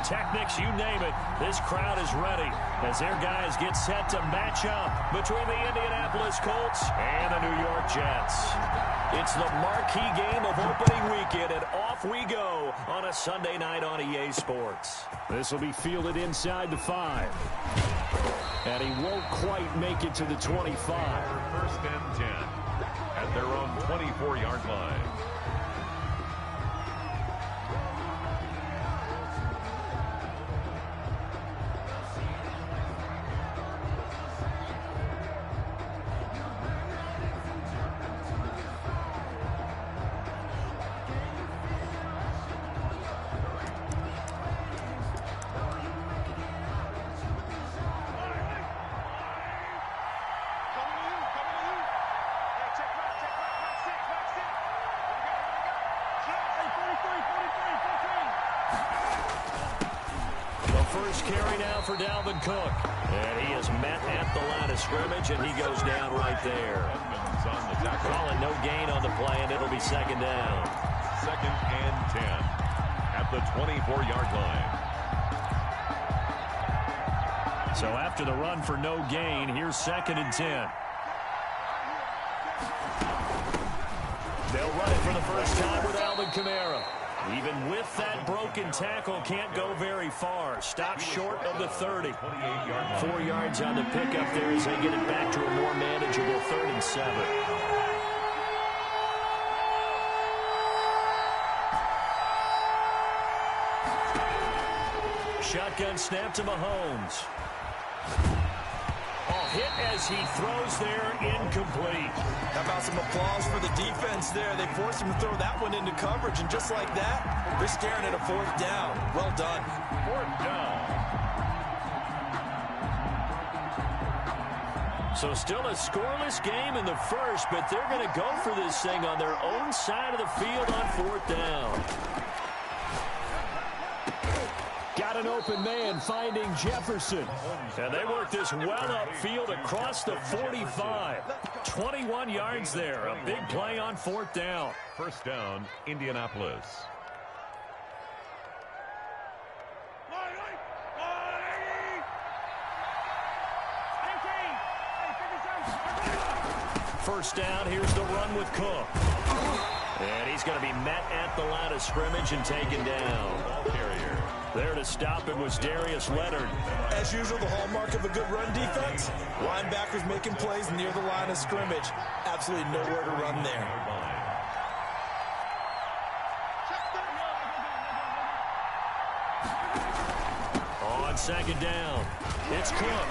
pyrotechnics, you name it. This crowd is ready as their guys get set to match up between the Indianapolis Colts and the New York Jets. It's the marquee game of opening weekend, and off we go on a Sunday night on EA Sports. This will be fielded inside the 5. And he won't quite make it to the 25. First and 10 at their own 24-yard line. First carry now for Dalvin Cook. And he is met at the line of scrimmage, and he goes down right there. Calling no gain on the play, and it'll be second down. Second and 10 at the 24-yard line. So after the run for no gain, here's second and 10. They'll run it for the first time with Alvin Kamara. Even with that broken tackle, can't go very far. Stops short of the 30. 4 yards on the pickup there as they get it back to a more manageable 3rd and 7. Shotgun snap to Mahomes. Hit as he throws there, incomplete. How about some applause for the defense there? They forced him to throw that one into coverage, and just like that, they're staring at a 4th down. Well done. 4th down. So still a scoreless game in the first, but they're going to go for this thing on their own side of the field on 4th down. Got an open man finding Jefferson. And they work this well upfield across the 45. 21 yards there. A big play on 4th down. First down, Indianapolis. First down, here's the run with Cook. And he's going to be met at the line of scrimmage and taken down. Ball carrier. There to stop him was Darius Leonard. As usual, the hallmark of a good run defense, linebackers making plays near the line of scrimmage. Absolutely nowhere to run there. On second down, it's Cook.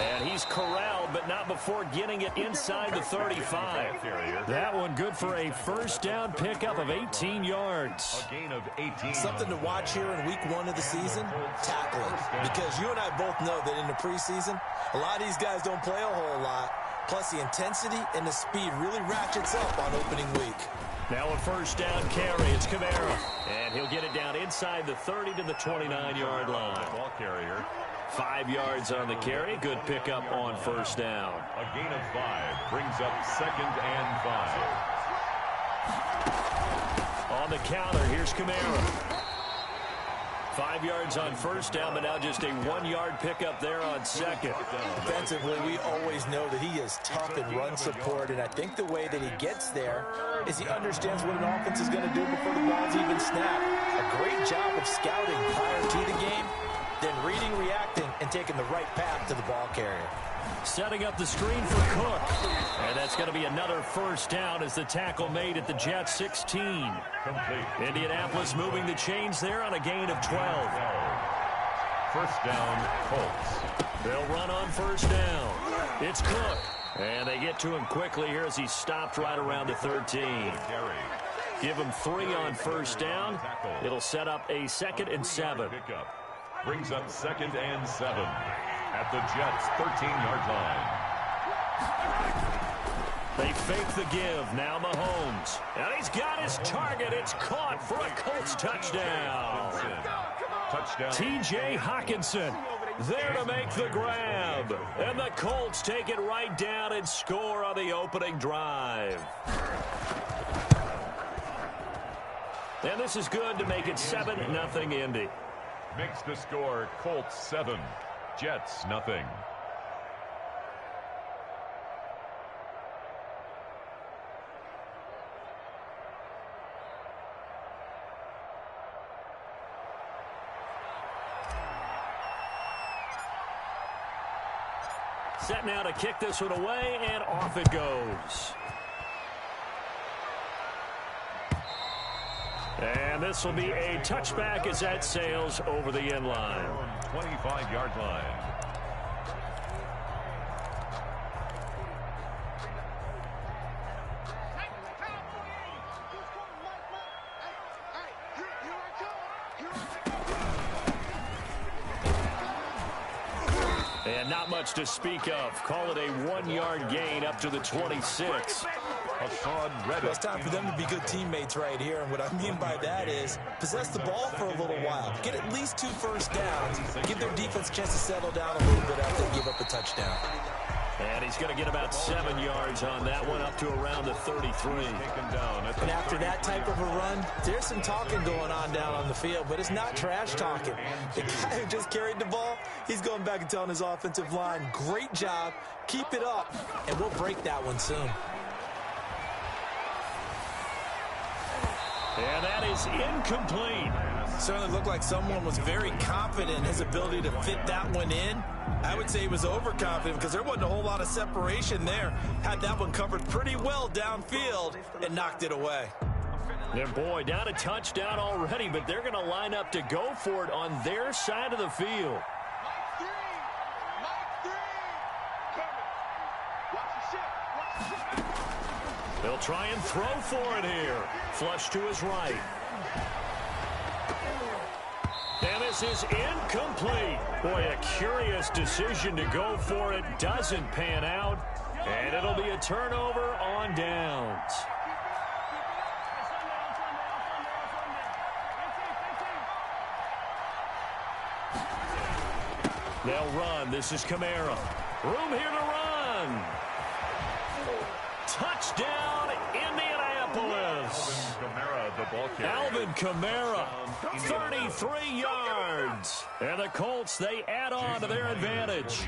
And he's corralled, but not before getting it inside the 35. That one good for a first down pickup of 18 yards. A gain of 18. Something to watch here in week 1 of the season, tackling. Because you and I both know that in the preseason, a lot of these guys don't play a whole lot. Plus the intensity and the speed really ratchets up on opening week. Now a first down carry, it's Kamara. And he'll get it down inside the 30 to the 29-yard line. Ball carrier. 5 yards on the carry. Good pickup on first down. A gain of 5 brings up 2nd and 5. On the counter, here's Kamara. 5 yards on first down, but now just a 1-yard pickup there on second. Defensively, we always know that he is tough in run support, and I think the way that he gets there is he understands what an offense is going to do before the ball's even snapped. A great job of scouting prior to the game, then reading, reacting, and taking the right path to the ball carrier. Setting up the screen for Cook. And that's going to be another first down as the tackle made at the Jets 16. Complete. Indianapolis moving the chains there on a gain of 12. First down, Colts. They'll run on first down. It's Cook. And they get to him quickly here as he stopped right around the 13. Give him 3 on first down. It'll set up a 2nd and 7. Brings up 2nd and 7 at the Jets' 13-yard line. They fake the give. Now Mahomes. And he's got his target. It's caught for a Colts touchdown. Touchdown. T.J. Hockenson there to make the grab. And the Colts take it right down and score on the opening drive. And this is good to make it 7-0 Indy. Makes the score Colts 7, Jets 0. Set now to kick this one away, and off it goes. And this will be a touchback as that sails over the end line. 25-yard line. And not much to speak of. Call it a 1-yard gain up to the 26. Well, it's time for them to be good teammates right here. And what I mean by that is possess the ball for a little while. Get at least 2 first downs. Give their defense a chance to settle down a little bit after they give up a touchdown. And he's going to get about 7 yards on that one, up to around the 33. And after that type of a run, there's some talking going on down on the field, but it's not trash talking. The guy who just carried the ball, he's going back and telling his offensive line, great job, keep it up, and we'll break that one soon. And that is incomplete. Certainly looked like someone was very confident in his ability to fit that one in. I would say he was overconfident because there wasn't a whole lot of separation there. Had that one covered pretty well downfield and knocked it away. And boy, down a touchdown already, but they're going to line up to go for it on their side of the field. They'll try and throw for it here. Flush to his right. And this is incomplete. Boy, a curious decision to go for it. Doesn't pan out. And it'll be a turnover on downs. They'll run. This is Kamara. Room here to run. Touchdown, Indianapolis. Alvin Kamara, 33 yards. And the Colts, they add on to their advantage.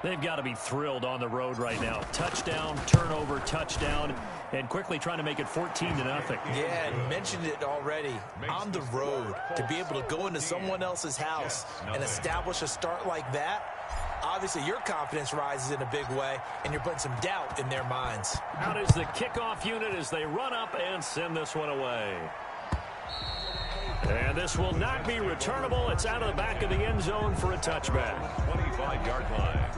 They've got to be thrilled on the road right now. Touchdown, turnover, touchdown, and quickly trying to make it 14-0. Yeah, and mentioned it already. On the road, to be able to go into someone else's house and establish a start like that, obviously your confidence rises in a big way, and you're putting some doubt in their minds. Out is the kickoff unit as they run up and send this one away. And this will not be returnable. It's out of the back of the end zone for a touchback. 25-yard line.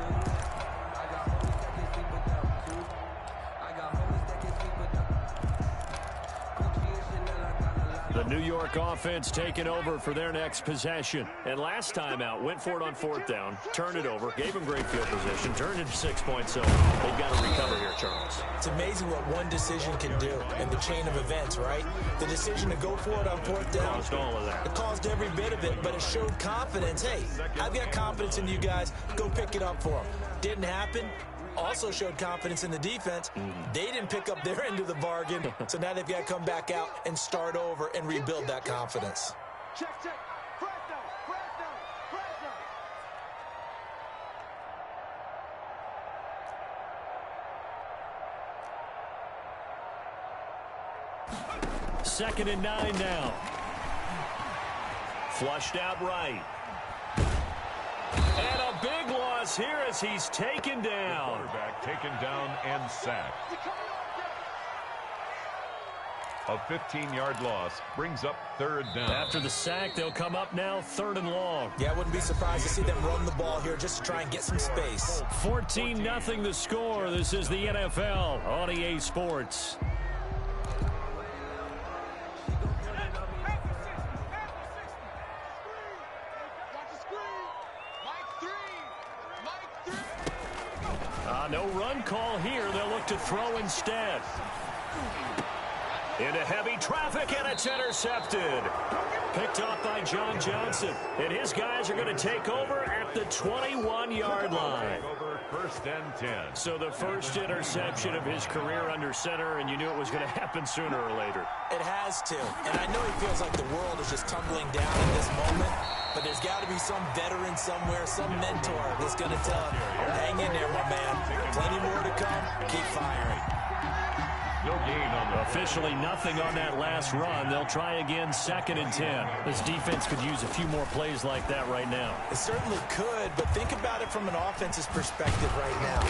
The New York offense taking over for their next possession. And last time out, went for it on 4th down, turned it over, gave them great field position, turned it to 6 points. So they've got to recover here, Charles. It's amazing what one decision can do in the chain of events, right? The decision to go for it on 4th down. Caused all of that. It caused every bit of it, but it showed confidence. Hey, I've got confidence in you guys. Go pick it up for them. Didn't happen. Also showed confidence in the defense. They didn't pick up their end of the bargain, so now they've got to come back out and start over and rebuild that confidence. Check. Press down. Second and 9 now. Flushed out right. And a big loss here as he's taken down. The quarterback taken down and sacked. A 15-yard loss brings up 3rd down. After the sack, they'll come up now 3rd and long. Yeah, I wouldn't be surprised to see them run the ball here just to try and get some space. 14-0 the score. This is the NFL on EA Sports. No run call here. They'll look to throw instead. Into heavy traffic, and it's intercepted. Picked off by John Johnson. And his guys are going to take over at the 21-yard line. First and 10. So the first interception of his career under center, and you knew it was going to happen sooner or later. It has to. And I know he feels like the world is just tumbling down at this moment, but there's got to be some veteran somewhere, some mentor that's going to tell him, hang in there, my man. Plenty more to come. Keep firing. No gain on the Officially nothing on that last run. They'll try again, 2nd and 10. This defense could use a few more plays like that right now. It certainly could, but think about it from an offense's perspective right now.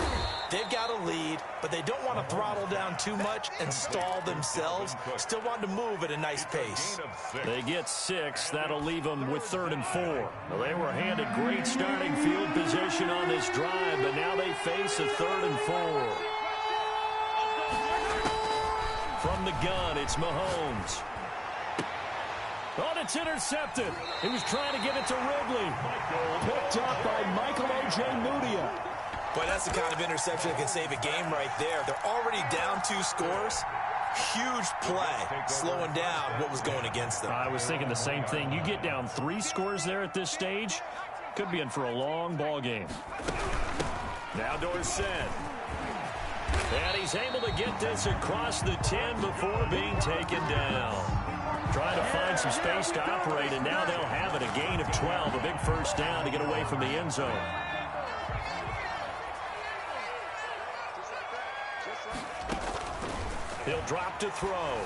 They've got a lead, but they don't want to throttle down too much and stall themselves. Still want to move at a nice pace. They get 6. That'll leave them with 3rd and 4. Well, they were handed great starting field position on this drive, but now they face a 3rd and 4. From the gun, it's Mahomes. Oh, it's intercepted. He was trying to get it to Ridley. Picked up by Michael O.J. Mudia. Boy, that's the kind of interception that can save a game right there. They're already down 2 scores. Huge play, slowing down what was going against them. I was thinking the same thing. You get down 3 scores there at this stage, could be in for a long ball game. Now Dorsett. And he's able to get this across the 10 before being taken down. Trying to find some space to operate, and now they'll have it. A gain of 12, a big first down to get away from the end zone. He'll drop to throw.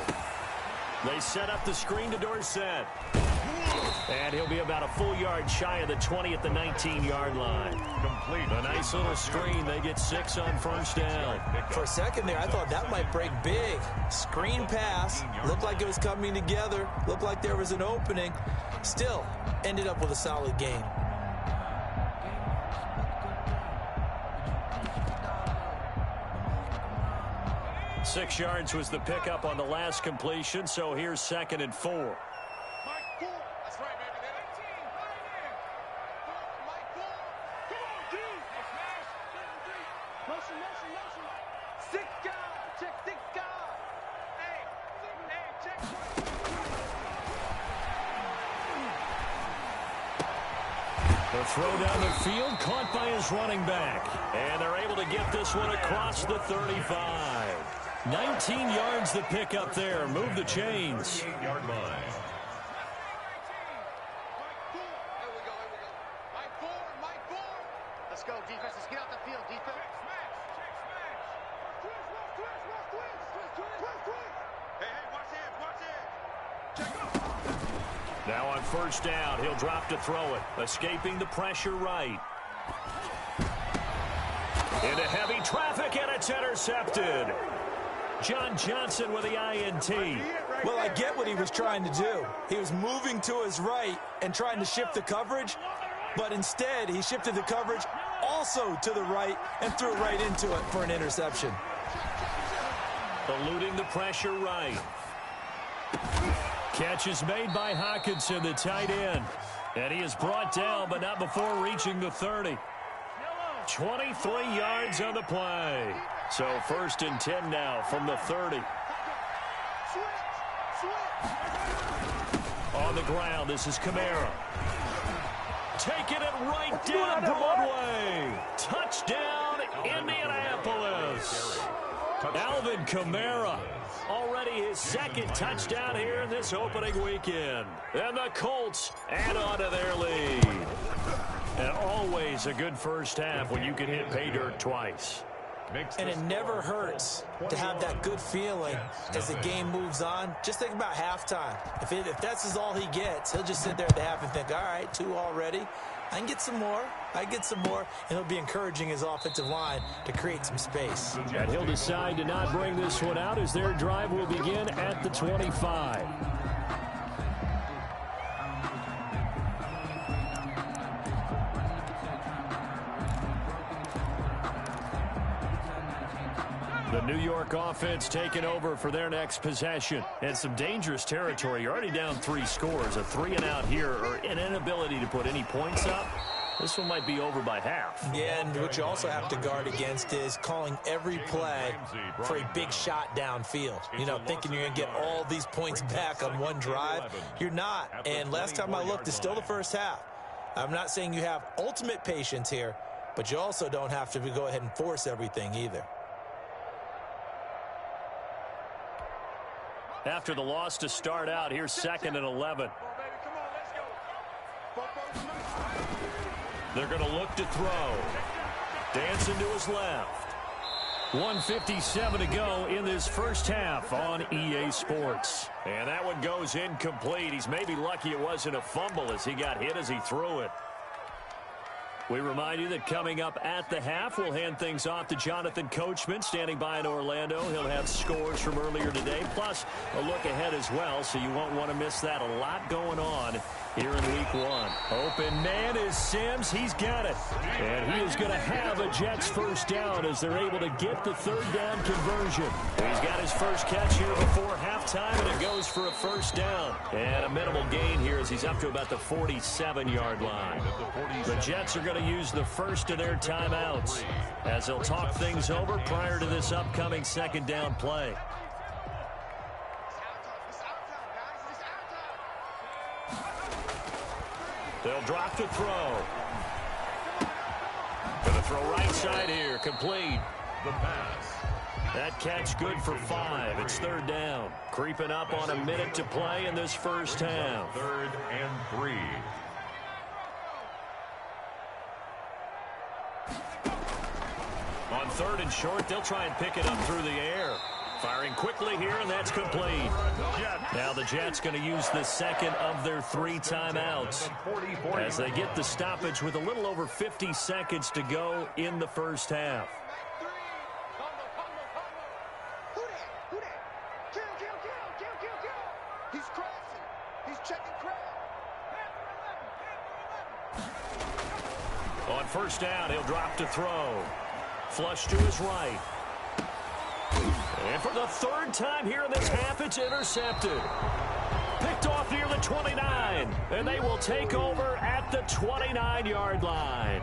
They set up the screen to Dorsett. And he'll be about a full yard shy of the 20 at the 19-yard line. complete. A nice little screen. They get 6 on first down. For a second there, I thought that might break big. Screen pass. Looked like it was coming together. Looked like there was an opening. Still, ended up with a solid gain. Six yards was the pickup on the last completion, so here's 2nd and 4. The throw down the field, caught by his running back. And they're able to get this one across the 35. 19 yards the pickup there. Move the chains. 8-yard line. Let's go, defense. Let's get out the field, defense. Now on first down, he'll drop to throw it. Escaping the pressure right. Into heavy traffic, and it's intercepted. John Johnson with the INT. Well, I get what he was trying to do. He was moving to his right and trying to shift the coverage, but instead he shifted the coverage also to the right and threw it right into it for an interception. Eluding the pressure right. Catch is made by Hockenson, the tight end. And he is brought down, but not before reaching the 30. 23 yards on the play. So 1st and 10 now from the 30. On the ground, this is Kamara. Taking it right down Broadway. Touchdown, Indianapolis. Alvin Kamara. Already his 2nd touchdown here in this opening weekend. And the Colts add on to their lead. And always a good first half when you can hit pay dirt twice. And it never hurts to have that good feeling as the game moves on. Just think about halftime. If that's all he gets, he'll just sit there at the half and think, all right, 2 already. I can get some more. I get some more. And he'll be encouraging his offensive line to create some space. And he'll decide to not bring this one out as their drive will begin at the 25. The New York offense taking over for their next possession. And some dangerous territory. You're already down 3 scores. A 3 and out here, or an inability to put any points up. This one might be over by half. Yeah, and what you also have to guard against is calling every play for a big shot downfield. You know, thinking you're going to get all these points back on one drive. You're not. And last time I looked, it's still the first half. I'm not saying you have ultimate patience here, but you also don't have to go ahead and force everything either. After the loss to start out, here's 2nd and 11. They're going to look to throw. Dancing to his left. 1:57 to go in this first half on EA Sports. And that one goes incomplete. He's maybe lucky it wasn't a fumble as he got hit as he threw it. We remind you that coming up at the half, we'll hand things off to Jonathan Coachman, standing by in Orlando. He'll have scores from earlier today, plus a look ahead as well, so you won't want to miss that. A lot going on here in week 1. Open man is Sims. He's got it. And he is going to have a Jets first down as they're able to get the 3rd down conversion. He's got his first catch here before halftime, and it goes for a first down. And a minimal gain here as he's up to about the 47-yard line. The Jets are going to use the first of their timeouts as they'll talk things over prior to this upcoming 2nd down play. They'll drop to throw. Gonna throw right side here, complete. The pass. That catch good for 5. It's 3rd down. Creeping up on a minute to play in this first half. 3rd and 3. On 3rd and short, they'll try and pick it up through the air. Firing quickly here, and that's complete. Now the Jets going to use the 2nd of their 3 timeouts as they get the stoppage with a little over 50 seconds to go in the first half. He's crossing. He's checking crowd. On first down, he'll drop to throw. Flush to his right. And for the 3rd time here in this half, it's intercepted. Picked off near the 29. And they will take over at the 29-yard line.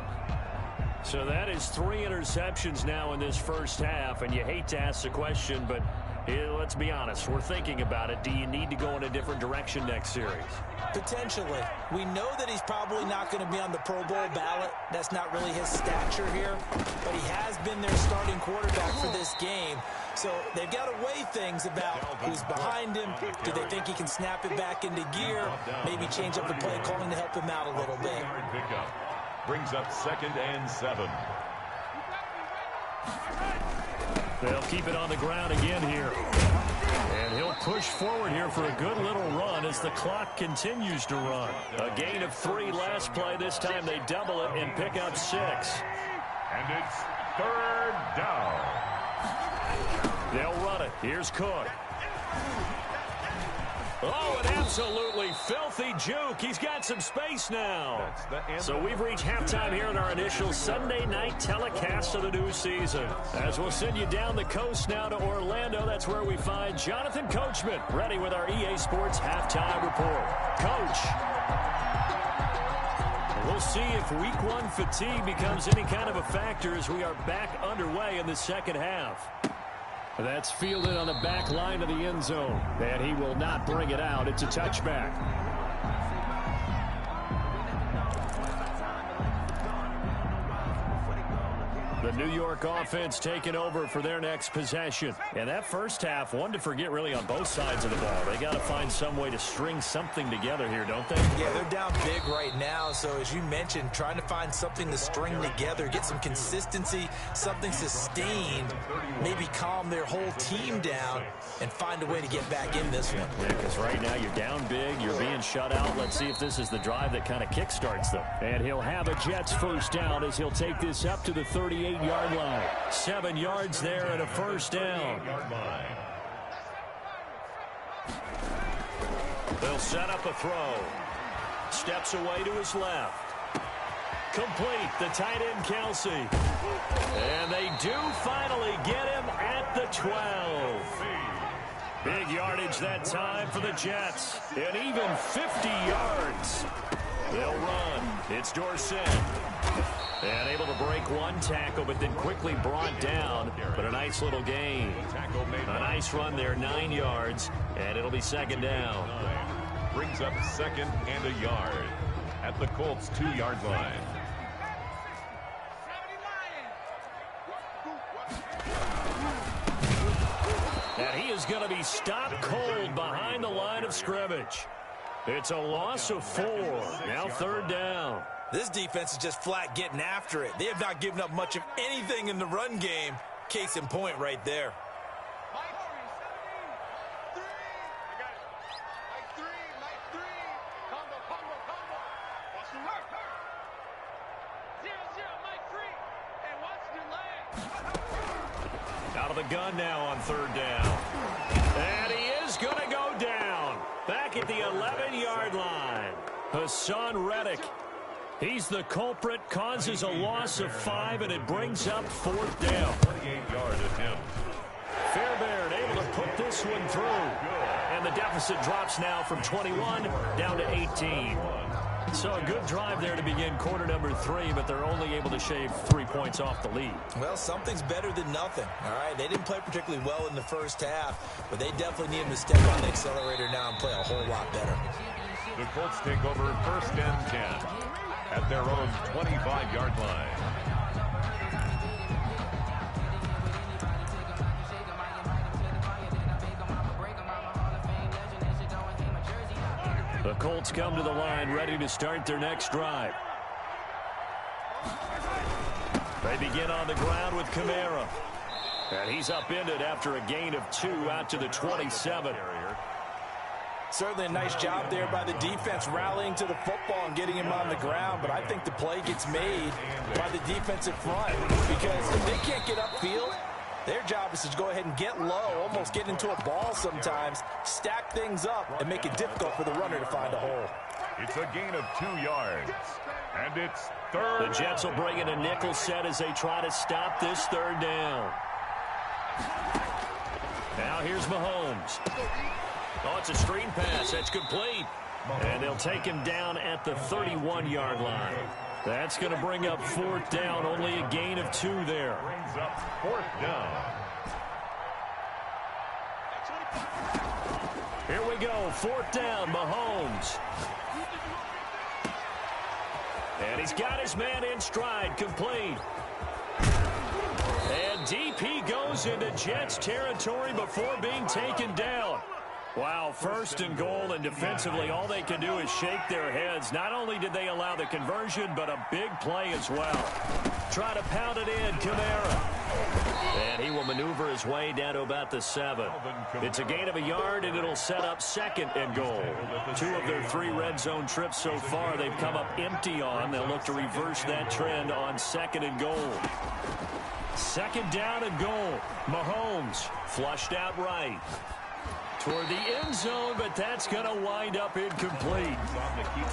So that is 3 interceptions now in this first half. And you hate to ask the question, but let's be honest. We're thinking about it. Do you need to go in a different direction next series? Potentially. We know that he's probably not going to be on the Pro Bowl ballot. That's not really his stature here. But he has been their starting quarterback for this game. So they've got to weigh things about who's behind him. Do they think he can snap it back into gear? Maybe change up the play calling to help him out a little bit. Brings up 2nd and 7. They'll keep it on the ground again here. And he'll push forward here for a good little run as the clock continues to run. A gain of 3 last play. This time they double it and pick up 6. And it's 3rd down. They'll run it. Here's Cook. Oh, an absolutely filthy juke. He's got some space now. So we've reached halftime here in our initial Sunday night telecast of the new season. As we'll send you down the coast now to Orlando, that's where we find Jonathan Coachman, ready with our EA Sports halftime report. Coach, we'll see if week 1 fatigue becomes any kind of a factor as we are back underway in the second half. That's fielded on the back line of the end zone. And he will not bring it out. It's a touchback. The New York offense taking over for their next possession. And that first half, one to forget really on both sides of the ball. They got to find some way to string something together here, don't they? Yeah, they're down big right now. So as you mentioned, trying to find something to string together, get some consistency, something sustained, maybe calm their whole team down and find a way to get back in this one. Yeah, because right now you're down big, you're being shut out. Let's see if this is the drive that kind of kickstarts them. And he'll have a Jets first down as he'll take this up to the 38-yard line. 7 yards there and a first down. They'll set up a throw. Steps away to his left. Complete, the tight end Kelsey. And they do finally get him at the 12. Big yardage that time for the Jets. And even 50 yards. They'll run. It's Dorsett. And able to break one tackle, but then quickly brought down. But a nice little gain. A nice run there, 9 yards. And it'll be second down. Brings up second and a yard at the Colts' 2-yard line. And he is going to be stopped cold behind the line of scrimmage. It's a loss of 4. Now third down. This defense is just flat getting after it. They have not given up much of anything in the run game. Case in point right there. Out of the gun now on third down. And he is going to go down. Back at the 11-yard line. Hassan Reddick. He's the culprit, causes a loss of 5, and it brings up fourth down. 28-yard attempt. Fairbairn able to put this one through. And the deficit drops now from 21 down to 18. So a good drive there to begin quarter number 3, but they're only able to shave 3 points off the lead. Well, something's better than nothing, all right? They didn't play particularly well in the first half, but they definitely need him to step on the accelerator now and play a whole lot better. The Colts take over first and 10 at their own 25-yard line. The Colts come to the line ready to start their next drive. They begin on the ground with Kamara. And he's upended after a gain of 2 out to the 27. Certainly a nice job there by the defense rallying to the football and getting him on the ground, but I think the play gets made by the defensive front because if they can't get upfield, their job is to go ahead and get low, almost get into a ball sometimes, stack things up, and make it difficult for the runner to find a hole. It's a gain of 2 yards, and it's third. The Jets will bring in a nickel set as they try to stop this third down. Now here's Mahomes. Oh, it's a screen pass. That's complete. And they'll take him down at the 31-yard line. That's going to bring up fourth down. Only a gain of 2 there. Brings up fourth down. Here we go. Fourth down, Mahomes. And he's got his man in stride, complete. And DP goes into Jets territory before being taken down. Wow, first and goal, and defensively all they can do is shake their heads. Not only did they allow the conversion, but a big play as well. Try to pound it in, Kamara. And he will maneuver his way down to about the 7. It's a gain of a yard, and it'll set up second and goal. 2 of their 3 red zone trips so far they've come up empty on. They'll look to reverse that trend on second and goal. Second down and goal. Mahomes flushed out right. Toward the end zone, but that's going to wind up incomplete.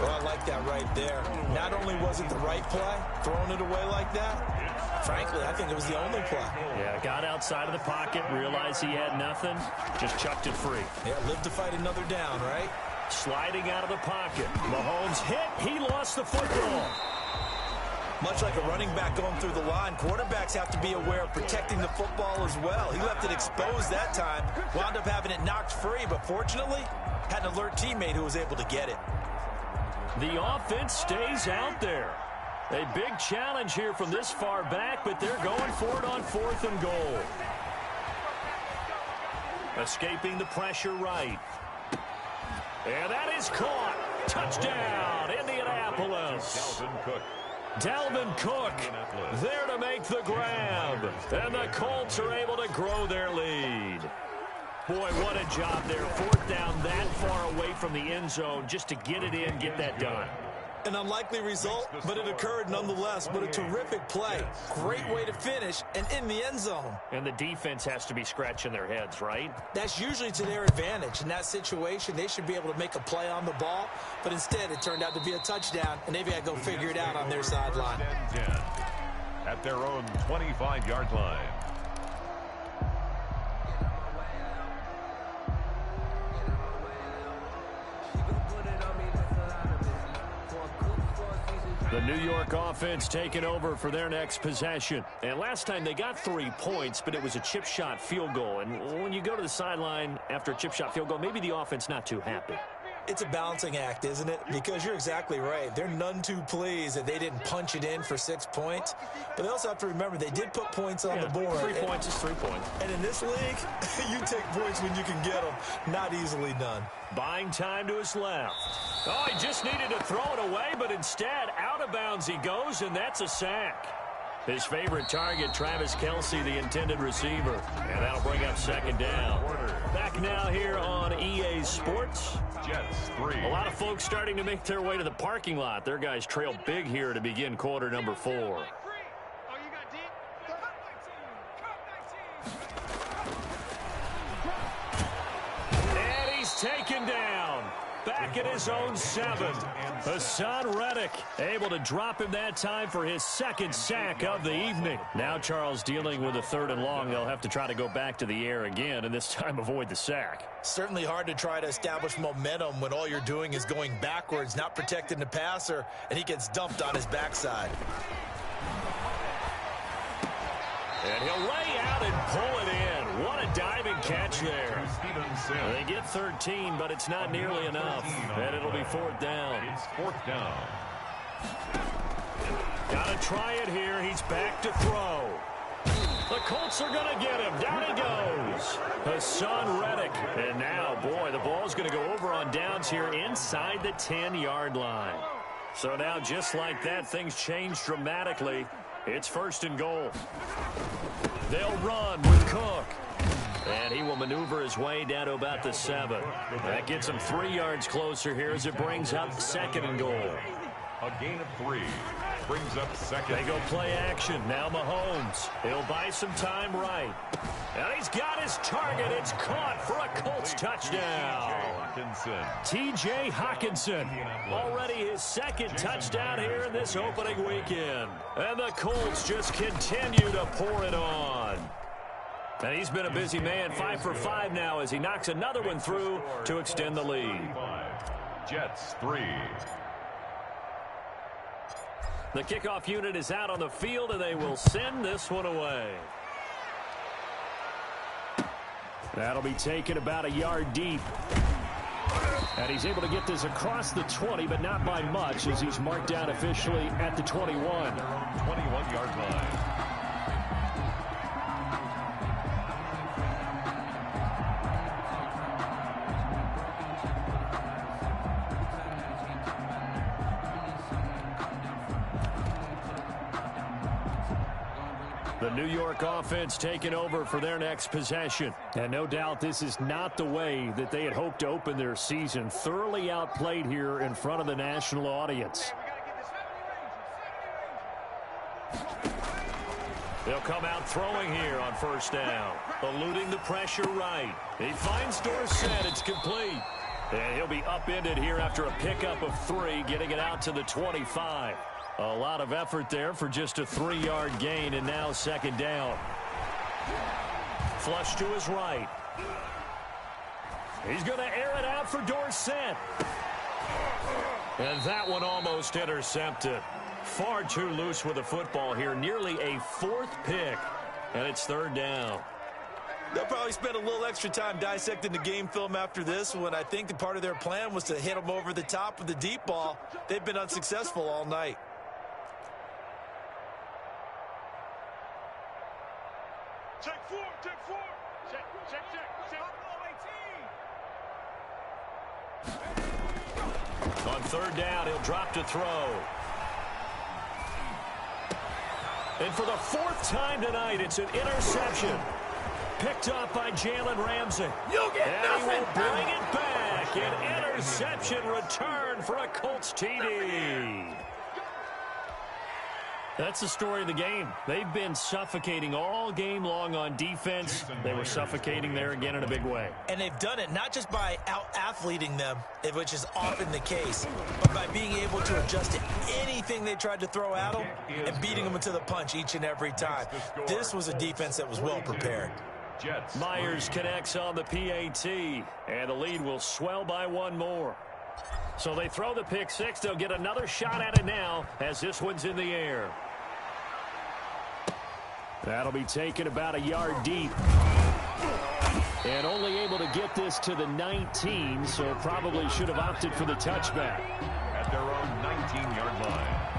Well, I like that right there. Not only was it the right play, throwing it away like that, frankly, I think it was the only play. Yeah, got outside of the pocket, realized he had nothing, just chucked it free. Yeah, live to fight another down, right? Sliding out of the pocket. Mahomes hit. He lost the football. Much like a running back going through the line, quarterbacks have to be aware of protecting the football as well. He left it exposed that time, wound up having it knocked free, but fortunately, had an alert teammate who was able to get it. The offense stays out there. A big challenge here from this far back, but they're going for it on fourth and goal. Escaping the pressure right. And that is caught. Touchdown, Indianapolis. Dalvin Cook there to make the grab. And the Colts are able to grow their lead. Boy, what a job there. Fourth down that far away from the end zone just to get it in, get that done. An unlikely result, but it occurred nonetheless. But a terrific play. Great way to finish and in the end zone. And the defense has to be scratching their heads, right? That's usually to their advantage. In that situation, they should be able to make a play on the ball. But instead, it turned out to be a touchdown, and they've got to go figure it out on their sideline. At their own 25-yard line. The New York offense taking over for their next possession. And last time they got 3 points, but it was a chip shot field goal. And when you go to the sideline after a chip shot field goal, maybe the offense not too happy. It's a balancing act, isn't it? Because you're exactly right. They're none too pleased that they didn't punch it in for 6 points. But they also have to remember they did put points on the board. 3 points is 3 points. And in this league, you take points when you can get them. Not easily done. Buying time to his left. Oh, he just needed to throw it away, but instead, out of bounds he goes, and that's a sack. His favorite target, Travis Kelce, the intended receiver. And that'll bring up second down. Back now here on EA Sports. Jets 3. A lot of folks starting to make their way to the parking lot. Their guys trail big here to begin quarter number 4. And he's taken down. Back at his own 7. Hassan Reddick able to drop him that time for his second sack of the evening. Now Charles dealing with a 3rd and long. They'll have to try to go back to the air again and this time avoid the sack. Certainly hard to try to establish momentum when all you're doing is going backwards, not protecting the passer, and he gets dumped on his backside. And he'll lay out and pull it in. What a diving catch there. They get 13, but it's not nearly enough. And it'll be 4th down. It's 4th down. Got to try it here. He's back to throw. The Colts are going to get him. Down he goes. Hassan Reddick. And now, boy, the ball's going to go over on downs here inside the 10-yard line. So now, just like that, things change dramatically. It's 1st and goal. They'll run with Cook. And he will maneuver his way down to about the 7. That gets him 3 yards closer here as it brings up 2nd and goal. A gain of 3. Brings up 2nd. They go play action. Now Mahomes. He'll buy some time right. And he's got his target. It's caught for a Colts touchdown. T.J. Hockenson. Already his 2nd touchdown here in this opening weekend. And the Colts just continue to pour it on. And he's been a busy man, 5 for 5 now as he knocks another one through to extend the lead. Jets 3. The kickoff unit is out on the field, and they will send this one away. That'll be taken about a yard deep. And he's able to get this across the 20, but not by much as he's marked down officially at the 21. 21-yard line. The New York offense taking over for their next possession. And no doubt this is not the way that they had hoped to open their season. Thoroughly outplayed here in front of the national audience. They'll come out throwing here on 1st down. Eluding the pressure right. He finds Dorsett. It's complete. And he'll be upended here after a pickup of 3, getting it out to the 25. A lot of effort there for just a 3-yard gain, and now 2nd down. Flush to his right. He's going to air it out for Dorsett. And that one almost intercepted. Far too loose with the football here. Nearly a 4th pick, and it's 3rd down. They'll probably spend a little extra time dissecting the game film after this one. I think the part of their plan was to hit them over the top with the deep ball. They've been unsuccessful all night. Check 4, check 4. Check. On 3rd down, he'll drop to throw. And for the 4th time tonight, it's an interception. Picked up by Jalen Ramsey. You get and nothing. he will bring it back. An interception return for a Colts TD. That's the story of the game. They've been suffocating all game long on defense. They were suffocating there again in a big way. And they've done it not just by out-athleting them, which is often the case, but by being able to adjust to anything they tried to throw at them and beating them into the punch each and every time. This was a defense that was well prepared. Myers connects on the PAT, and the lead will swell by 1 more. So they throw the pick six. They'll get another shot at it now as this one's in the air. That'll be taken about a yard deep. And only able to get this to the 19, so probably should have opted for the touchback. At their own 19-yard line.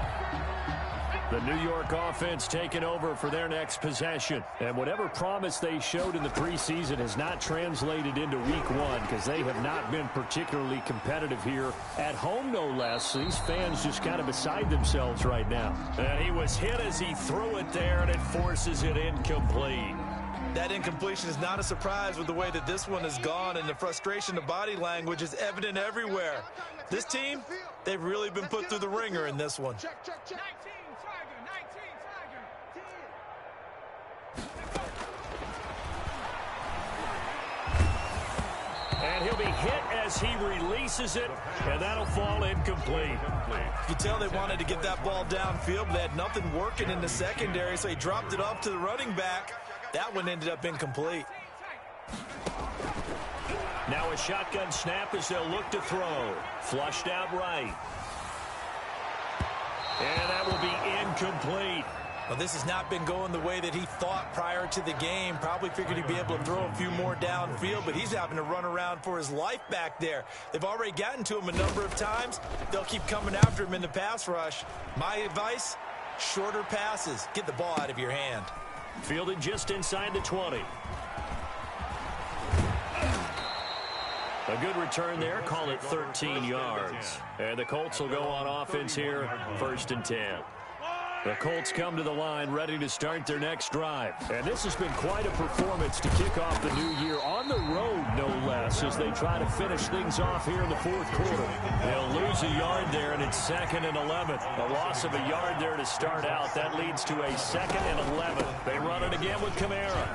The New York offense taking over for their next possession. And whatever promise they showed in the preseason has not translated into week one because they have not been particularly competitive here at home, no less. These fans just kind of beside themselves right now. And he was hit as he threw it there, and it forces it incomplete. That incompletion is not a surprise with the way that this one has gone, and the frustration of body language is evident everywhere. This team, they've really been put through the ringer in this one. And he'll be hit as he releases it, and that'll fall incomplete. You can tell they wanted to get that ball downfield, but they had nothing working in the secondary, so he dropped it off to the running back. That one ended up incomplete. Now a shotgun snap as they'll look to throw. Flushed out right. And that will be incomplete. Well, this has not been going the way that he thought prior to the game. Probably figured he'd be able to throw a few more downfield, but he's having to run around for his life back there. They've already gotten to him a number of times. They'll keep coming after him in the pass rush. My advice, shorter passes. Get the ball out of your hand. Fielded just inside the 20. A good return there. Call it 13 yards. And the Colts will go on offense here, 1st and 10. The Colts come to the line ready to start their next drive. And this has been quite a performance to kick off the new year on the road, no less, as they try to finish things off here in the 4th quarter. They'll lose a yard there, and it's 2nd and 11. A loss of a yard there to start out. That leads to a 2nd and 11. They run it again with Kamara.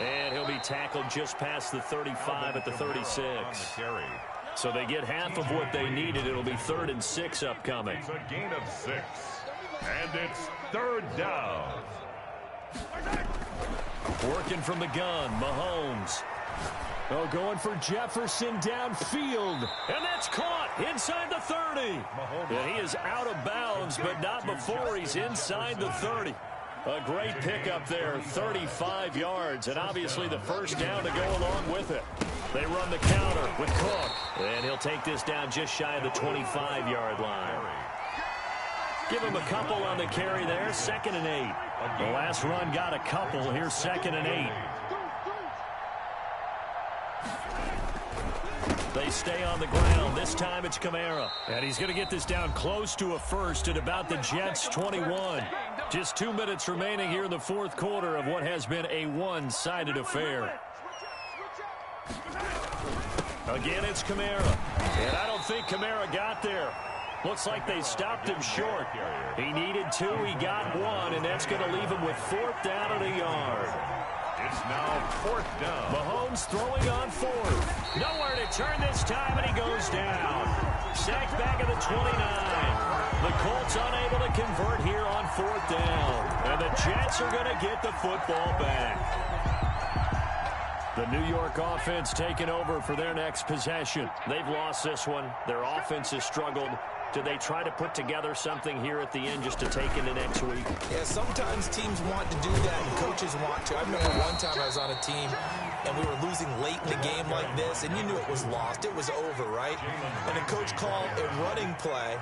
And he'll be tackled just past the 35 at the 36. So they get half of what they needed. It'll be 3rd and 6 upcoming. It's a gain of 6. And it's 3rd down. Working from the gun, Mahomes. Oh, going for Jefferson downfield. And that's caught inside the 30. And he is out of bounds, but not before he's inside the 30. A great pickup there, 35 yards, and obviously the first down to go along with it. They run the counter with Cook, and he'll take this down just shy of the 25-yard line. Give him a couple on the carry there, 2nd and 8. The last run got a couple. Here's 2nd and 8. They stay on the ground. This time it's Kamara. And he's going to get this down close to a first at about the Jets' 21. Just 2 minutes remaining here in the 4th quarter of what has been a one-sided affair. Again, it's Kamara. And I don't think Kamara got there. Looks like they stopped him short. He needed 2, he got 1, and that's going to leave him with 4th down and a yard. It's now 4th down. Mahomes throwing on 4th. Nowhere to turn this time, and he goes down. Sacked back at the 29. The Colts unable to convert here on 4th down. And the Jets are going to get the football back. The New York offense taking over for their next possession. They've lost this one. Their offense has struggled. Do they try to put together something here at the end just to take into next week? Yeah, sometimes teams want to do that and coaches want to. I remember one time I was on a team and we were losing late in the game like this, and you knew it was lost. It was over, right? And the coach called a running play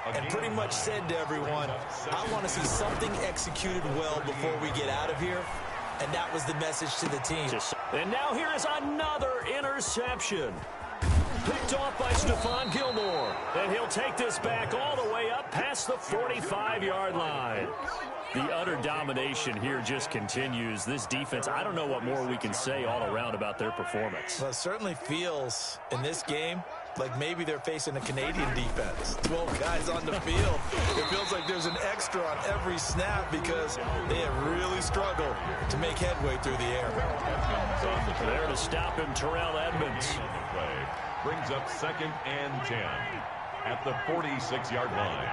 and pretty much said to everyone, I want to see something executed well before we get out of here. And that was the message to the team. And now here is another interception. Picked off by Stephon Gilmore. And he'll take this back all the way up past the 45-yard line. The utter domination here just continues. This defense, I don't know what more we can say all around about their performance. Well, it certainly feels in this game like maybe they're facing a Canadian defense. 12 guys on the field. It feels like there's an extra on every snap because they have really struggled to make headway through the air. There to stop him, Terrell Edmonds. Brings up 2nd and 10 at the 46-yard line.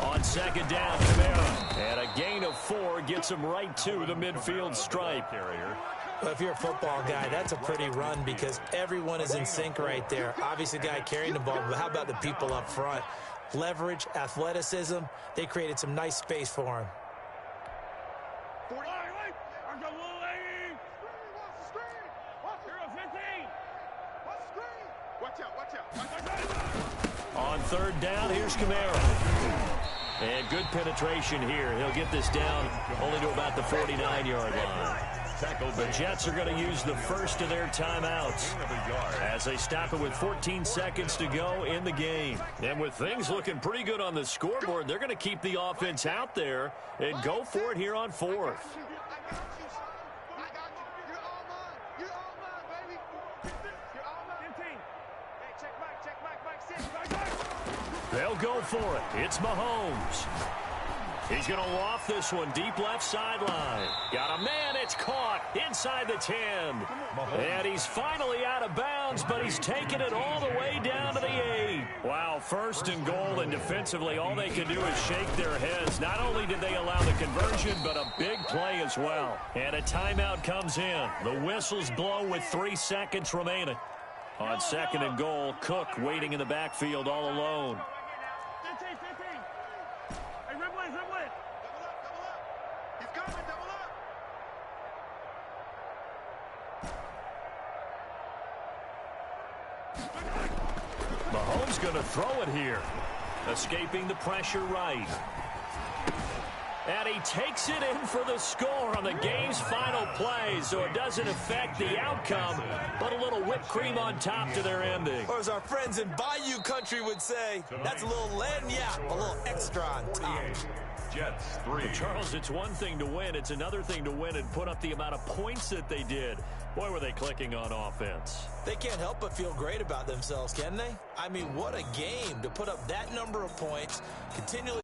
On 2nd down, Kamara. And a gain of 4 gets him right to the midfield stripe. Well, if you're a football guy, that's a pretty run because everyone is in sync right there. Obviously, the guy carrying the ball, but how about the people up front? Leverage, athleticism, they created some nice space for him. On third down, here's Kamara. And good penetration here. He'll get this down only to about the 49-yard line. The Jets are going to use the first of their timeouts as they stop it with 14 seconds to go in the game. And with things looking pretty good on the scoreboard, they're going to keep the offense out there and go for it here on fourth. They'll go for it. It's Mahomes. He's going to loft this one deep left sideline. Got a man. It's caught inside the 10. And he's finally out of bounds, but he's taken it all the way down to the 8. Wow, first and goal, and defensively all they can do is shake their heads. Not only did they allow the conversion, but a big play as well. And a timeout comes in. The whistles blow with 3 seconds remaining. On second and goal, Cook waiting in the backfield all alone. Mahomes going to throw it here. Escaping the pressure right. And he takes it in for the score on the game's final play, so it doesn't affect the outcome, but a little whipped cream on top to their ending. Or as our friends in Bayou Country would say, that's a little lagniappe, a little extra on top. Jets 3. Charles, it's one thing to win. It's another thing to win and put up the amount of points that they did. Boy, were they clicking on offense. They can't help but feel great about themselves, can they? I mean, what a game to put up that number of points, continually